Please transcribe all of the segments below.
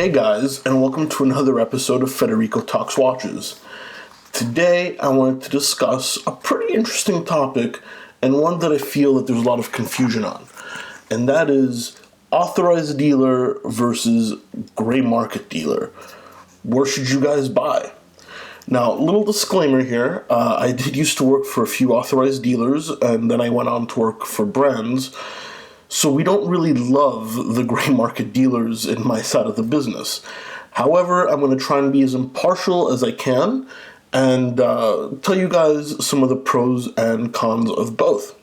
Hey guys, and welcome to another episode of Federico Talks Watches. Today, I wanted to discuss a pretty interesting topic, and one that I feel that there's a lot of confusion on, and that is authorized dealer versus gray market dealer. Where should you guys buy? Now, little disclaimer here, I did used to work for a few authorized dealers, and then I went on to work for brands. So we don't really love the gray market dealers in my side of the business. However, I'm going to try and be as impartial as I can and tell you guys some of the pros and cons of both.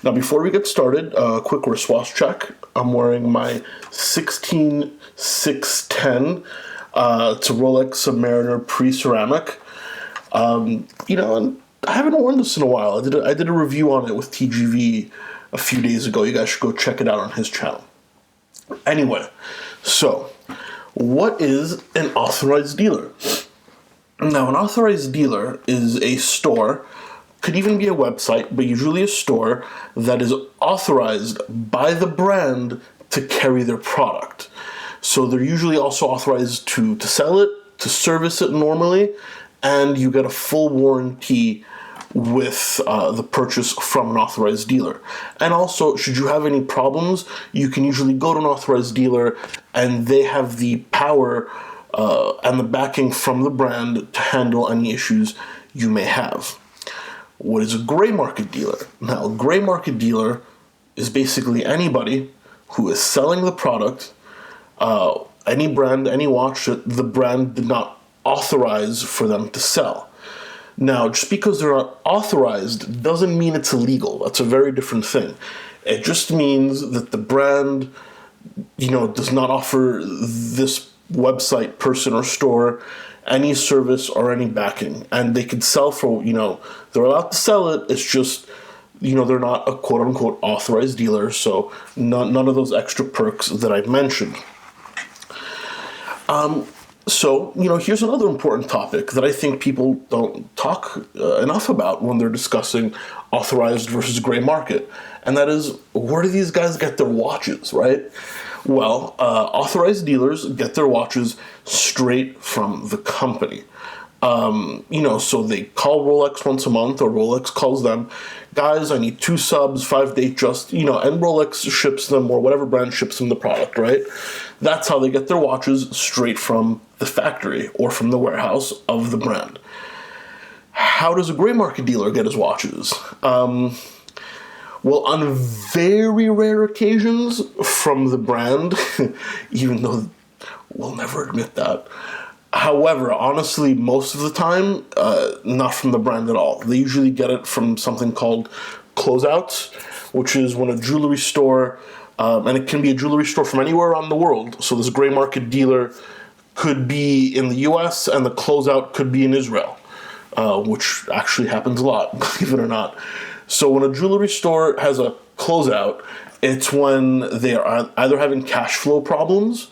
Now, before we get started, a quick wristwatch check. I'm wearing my 16610. It's a Rolex Submariner pre-ceramic. And I haven't worn this in a while. I did a review on it with TGV a few days ago. You guys should go check it out on his channel. Anyway, so what is an authorized dealer? Now, an authorized dealer is a store, could even be a website, but usually a store that is authorized by the brand to carry their product. So they're usually also authorized to sell it, to service it normally, and you get a full warranty with the purchase from an authorized dealer. And also, should you have any problems, you can usually go to an authorized dealer and they have the power and the backing from the brand to handle any issues you may have. What is a gray market dealer? Now, a gray market dealer is basically anybody who is selling the product, any brand, any watch that the brand did not authorize for them to sell. Now, just because they're not authorized doesn't mean it's illegal. That's a very different thing. It just means that the brand, does not offer this website, person, or store any service or any backing. And they could sell for, they're allowed to sell it. It's just, they're not a quote-unquote authorized dealer, so none of those extra perks that I mentioned. So, here's another important topic that I think people don't talk enough about when they're discussing authorized versus gray market, and that is, where do these guys get their watches, right? Well, authorized dealers get their watches straight from the company. So they call Rolex once a month, or Rolex calls them, guys, I need 2 subs, 5 date just, and Rolex ships them, or whatever brand ships them the product, right? That's how they get their watches, straight from the factory or from the warehouse of the brand. How does a gray market dealer get his watches? Well, on very rare occasions from the brand, even though we'll never admit that. However, honestly, most of the time, not from the brand at all. They usually get it from something called closeouts, which is when a jewelry store, and it can be a jewelry store from anywhere around the world. So this gray market dealer could be in the US and the closeout could be in Israel, which actually happens a lot, believe it or not. So when a jewelry store has a closeout, it's when they are either having cash flow problems,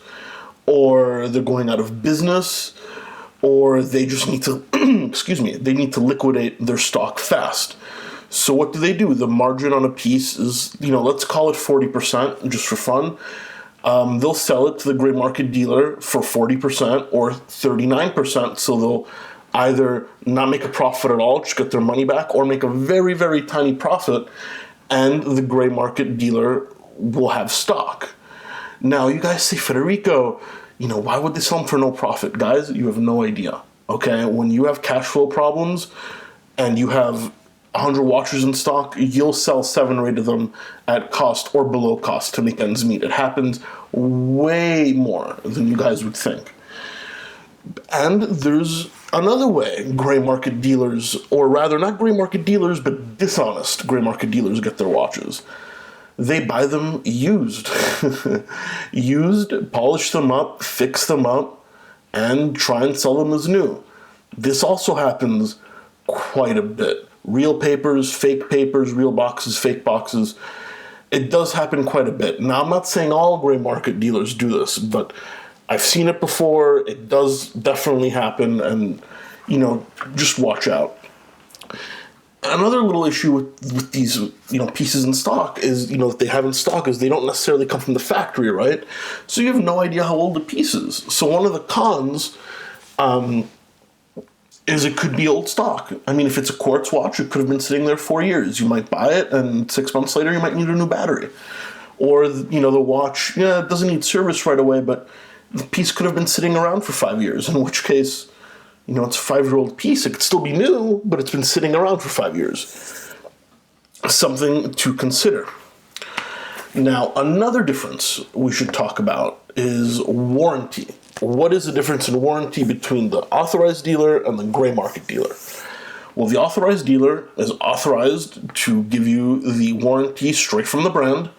or they're going out of business, or they just need to, they need to liquidate their stock fast. So what do? The margin on a piece is, let's call it 40%, just for fun. They'll sell it to the gray market dealer for 40% or 39%, so they'll either not make a profit at all, just get their money back, or make a very, very tiny profit, and the gray market dealer will have stock. Now, you guys say, Federico, why would they sell them for no profit? Guys, you have no idea, okay? When you have cash flow problems and you have 100 watches in stock, you'll sell 7 or 8 of them at cost or below cost to make ends meet. It happens way more than you guys would think. And there's another way gray market dealers, or rather not gray market dealers, but dishonest gray market dealers get their watches. They buy them used. Used, polish them up, fix them up, and try and sell them as new. This also happens quite a bit. Real papers, real boxes, fake boxes. It does happen quite a bit. Now, I'm not saying all gray market dealers do this, but I've seen it before. It does definitely happen, and, just watch out. Another little issue with these, pieces in stock is, that they have in stock is they don't necessarily come from the factory, right? So you have no idea how old the piece is. So one of the cons is it could be old stock. I mean, if it's a quartz watch, it could have been sitting there 4 years. You might buy it, and 6 months later, you might need a new battery. Or, the watch, it doesn't need service right away, but the piece could have been sitting around for 5 years, in which case, it's a 5-year-old piece. It could still be new, but it's been sitting around for 5 years. Something to consider. Now, another difference we should talk about is warranty. What is the difference in warranty between the authorized dealer and the gray market dealer? Well, the authorized dealer is authorized to give you the warranty straight from the brand.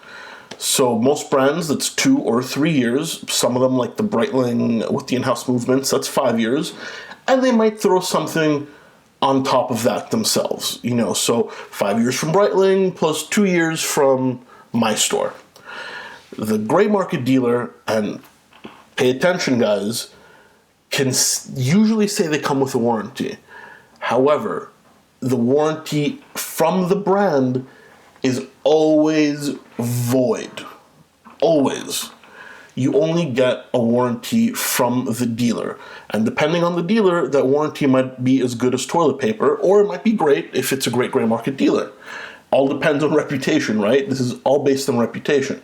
So most brands, that's 2 or 3 years. Some of them, like the Breitling with the in-house movements, that's 5 years. And they might throw something on top of that themselves. So 5 years from Breitling plus 2 years from my store. The gray market dealer, and pay attention, guys, can usually say they come with a warranty. However, the warranty from the brand is always void. Always. You only get a warranty from the dealer. And depending on the dealer, that warranty might be as good as toilet paper, or it might be great if it's a great gray market dealer. All depends on reputation, right? This is all based on reputation.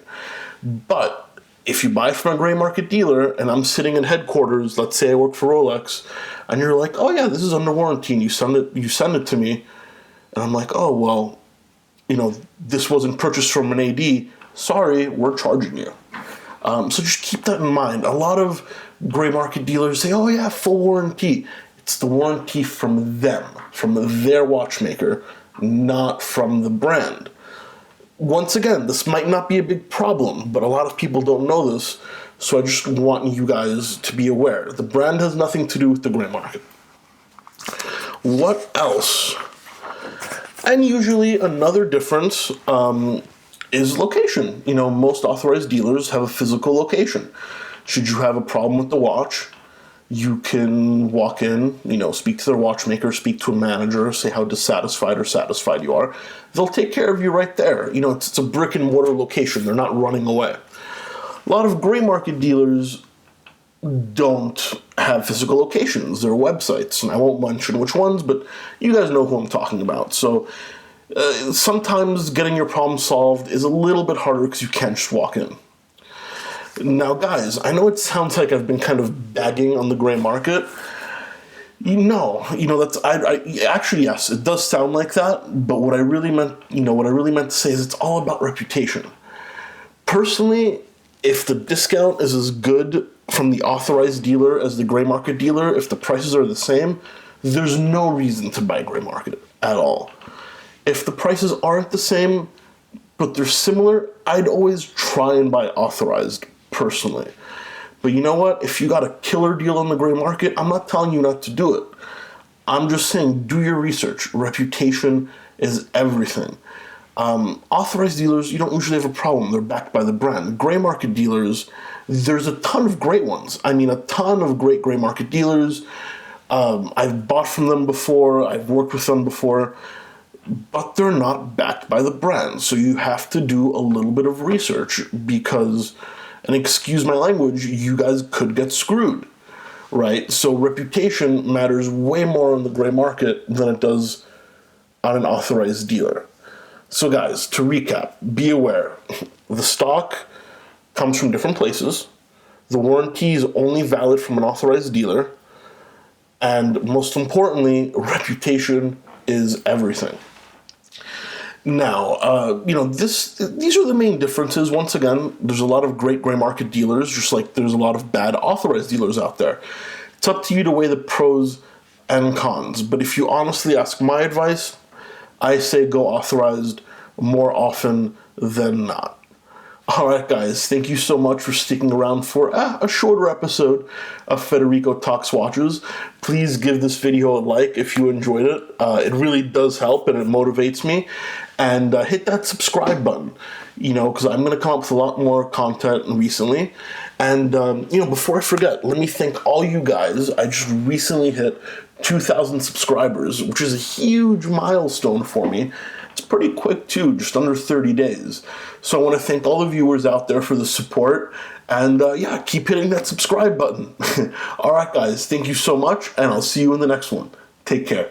But if you buy from a gray market dealer, and I'm sitting in headquarters, let's say I work for Rolex, and you're like, oh yeah, this is under warranty, and you send it to me, and I'm like, oh, well, this wasn't purchased from an AD, sorry, we're charging you. So just keep that in mind. A lot of gray market dealers say, oh yeah, full warranty. It's the warranty from them, from their watchmaker, not from the brand. Once again, this might not be a big problem, but a lot of people don't know this, so I just want you guys to be aware. The brand has nothing to do with the gray market. What else? And usually another difference is location. Most authorized dealers have a physical location. Should you have a problem with the watch, you can walk in, speak to their watchmaker, speak to a manager, say how dissatisfied or satisfied you are. They'll take care of you right there. It's a brick and mortar location. They're not running away. A lot of gray market dealers don't have physical locations. They're websites, and I won't mention which ones, but you guys know who I'm talking about. So sometimes getting your problem solved is a little bit harder because you can't just walk in. Now, guys, I know it sounds like I've been kind of bagging on the gray market. That's actually, yes, it does sound like that. But what I really meant to say is it's all about reputation. Personally, if the discount is as good from the authorized dealer as the gray market dealer, if the prices are the same, there's no reason to buy gray market at all. If the prices aren't the same, but they're similar, I'd always try and buy authorized, personally. But you know what? If you got a killer deal on the gray market, I'm not telling you not to do it. I'm just saying, do your research. Reputation is everything. Authorized dealers, you don't usually have a problem. They're backed by the brand. Gray market dealers, there's a ton of great ones. I mean, a ton of great gray market dealers. I've bought from them before. I've worked with them before. But they're not backed by the brand. So you have to do a little bit of research because, and excuse my language, you guys could get screwed, right? So reputation matters way more on the gray market than it does on an authorized dealer. So guys, to recap, be aware. The stock comes from different places. The warranty is only valid from an authorized dealer. And most importantly, reputation is everything. Now, these are the main differences. Once again, there's a lot of great gray market dealers, just like there's a lot of bad authorized dealers out there. It's up to you to weigh the pros and cons. But if you honestly ask my advice, I say go authorized more often than not. All right, guys, thank you so much for sticking around for a shorter episode of Federico Talks Watches. Please give this video a like if you enjoyed it. It really does help and it motivates me. And hit that subscribe button, because I'm going to come up with a lot more content recently. And, before I forget, let me thank all you guys. I just recently hit 2,000 subscribers, which is a huge milestone for me. It's pretty quick, too, just under 30 days. So I want to thank all the viewers out there for the support. And, keep hitting that subscribe button. All right, guys, thank you so much, and I'll see you in the next one. Take care.